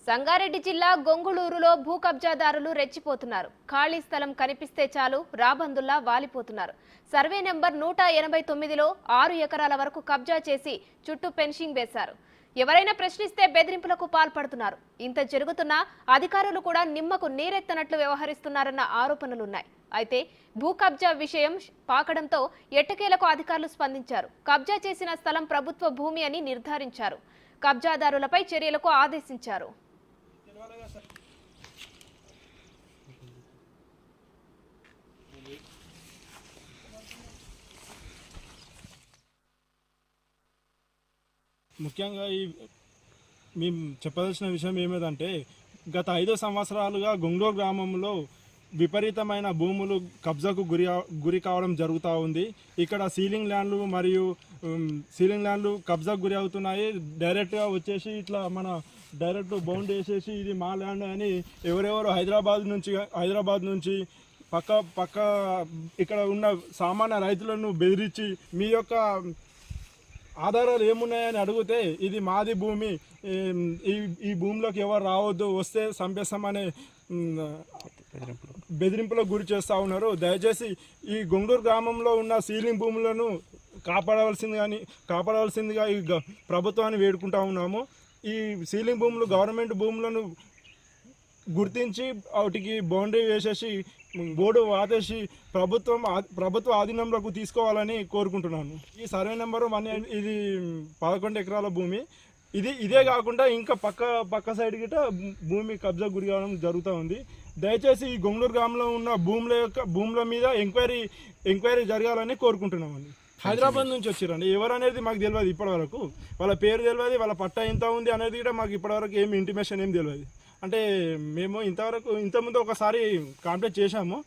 సంగారెడ్డి జిల్లా గొంగుళూరులో భూ కబ్జాదారులు రెచ్చిపోతున్నారు. ఖాళీ స్థలం కనిపిస్తే చాలు రాబందుల్లా వాలిపోతున్నారు. సర్వే నెంబర్ 189లో 6 ఎకరాల వరకు కబ్జా చేసి చుట్టూ ఫెన్సింగ్ వేశారు. ఎవరైనా ప్రశ్నిస్తే బెదిరింపులకు పాల్పడుతున్నారు. ఇంత జరుగుతున్నా అధికారులు కూడా నిమ్మకు నీరెత్తనట్లు వ్యవహరిస్తున్నారన్న ఆరోపణలున్నాయి. అయితే భూ కబ్జా విషయం పాకడంతో ఎట్టకేలకు అధికారులు స్పందించారు. కబ్జా చేసిన స్థలం ప్రభుత్వ భూమి అని నిర్ధారించారు. కబ్జాదారులపై చర్యలకు ఆదేశించారు. ముఖ్యంగా మేము చెప్పదలసిన విషయం ఏమిటంటే గత 5 సంవత్సరాలుగా గొంగళూరు గ్రామంలో విపరీతమైన భూములు కబ్జాకు గురి కావడం జరుగుతూ ఉంది. ఇక్కడ సీలింగ్ ల్యాండ్లు కబ్జాకు గురి అవుతున్నాయి. డైరెక్ట్గా వచ్చేసి ఇట్లా మన డైరెక్ట్ బౌండ్ వేసేసి ఇది మా ల్యాండ్ అని ఎవరెవరు హైదరాబాద్ నుంచి పక్క ఇక్కడ ఉన్న సామాన్య రైతులను బెదిరించి మీ యొక్క ఆధారాలు ఏమున్నాయని అడిగితే ఇది మాది భూమి, ఈ భూమిలోకి ఎవరు రావద్దు, వస్తే చంపేస్తామనే బెదిరింపులకు గురి చేస్తూ ఉన్నారు. దయచేసి ఈ గొంగళూరు గ్రామంలో ఉన్న సీలింగ్ భూములను కాపాడవలసిందిగా ఈ ప్రభుత్వాన్ని వేడుకుంటా ఉన్నాము. ఈ సీలింగ్ భూములు గవర్నమెంట్ భూములను గుర్తించి వాటికి బౌండరీ వేసేసి బోర్డు వాదేసి ప్రభుత్వ ఆధీనంలోకి తీసుకోవాలని కోరుకుంటున్నాను. ఈ సర్వే నెంబరు 1 ఇది 11 ఎకరాల భూమి. ఇదే కాకుండా ఇంకా పక్క సైడ్ గిట భూమి కబ్జా గురి కావడం జరుగుతూ ఉంది. దయచేసి ఈ గొంగళూరు గ్రామంలో ఉన్న భూముల మీద ఎంక్వైరీ జరగాలని కోరుకుంటున్నామండి. హైదరాబాద్ నుంచి వచ్చారండి. ఎవరనేది మాకు తెలియదు ఇప్పటివరకు. వాళ్ళ పేరు తెలియదు, వాళ్ళ పట్టా ఎంత ఉంది అనేది కూడా మాకు ఇప్పటివరకు ఏమి ఇంటిమేషన్ ఏం తెలియదు. అంటే మేము ఇంతకుముందు ఒకసారి కాంప్లైంట్ చేశాము.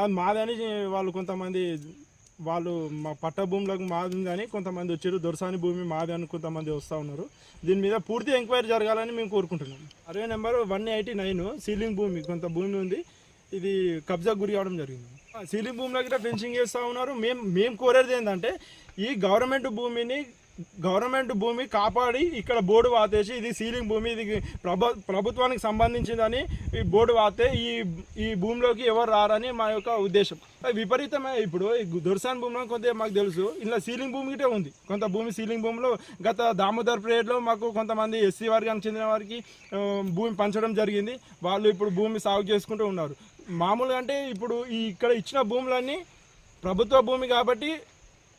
అది మాదని వాళ్ళు మా పట్ట భూములకు మాది అని కొంతమంది వచ్చారు. దొరసాని భూమి మాది అని కొంతమంది వస్తూ ఉన్నారు. దీని మీద పూర్తి ఎంక్వైరీ జరగాలని మేము కోరుకుంటున్నాం. సర్వే నెంబర్ 189 సీలింగ్ భూమి, కొంత భూమి ఉంది. ఇది కబ్జా గురి కావడం జరిగింది. సీలింగ్ భూమిలో కూడా ఫెన్సింగ్ చేస్తూ ఉన్నారు. మేము కోరేది ఏంటంటే ఈ గవర్నమెంట్ భూమి కాపాడి ఇక్కడ బోర్డు వాతేసి ఇది సీలింగ్ భూమి, ఇది ప్రభుత్వానికి సంబంధించిందని ఈ బోర్డు వాతే ఈ భూమిలోకి ఎవరు రారని మా యొక్క ఉద్దేశం. విపరీతమే ఇప్పుడు దొరసాని భూమిలో కొంత మాకు తెలుసు, ఇలా సీలింగ్ భూమి గిటే ఉంది. కొంత భూమి సీలింగ్ భూమిలో గత దామోదర్ పీరియడ్లో మాకు కొంతమంది ఎస్సీ వర్గానికి చెందిన వారికి భూమి పంచడం జరిగింది. వాళ్ళు ఇప్పుడు భూమి సాగు చేసుకుంటూ ఉన్నారు. మామూలుగా అంటే ఇప్పుడు ఇక్కడ ఇచ్చిన భూములన్నీ ప్రభుత్వ భూమి కాబట్టి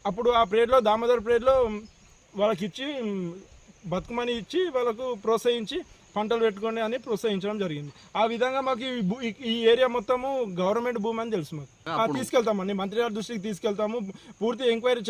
అప్పుడు ఆ పీరియడ్లో దామోదర్ పీరియడ్లో వాళ్ళకి ఇచ్చి బతుకమని ఇచ్చి వాళ్ళకు ప్రోత్సహించి పంటలు పెట్టుకోండి అని ప్రోత్సహించడం జరిగింది. ఆ విధంగా మాకు ఈ ఏరియా మొత్తము గవర్నమెంట్ భూమి అని తెలుసు. మాకు తీసుకెళ్తామండి, మంత్రి గారి దృష్టికి తీసుకెళ్తాము. పూర్తి ఎంక్వైరీ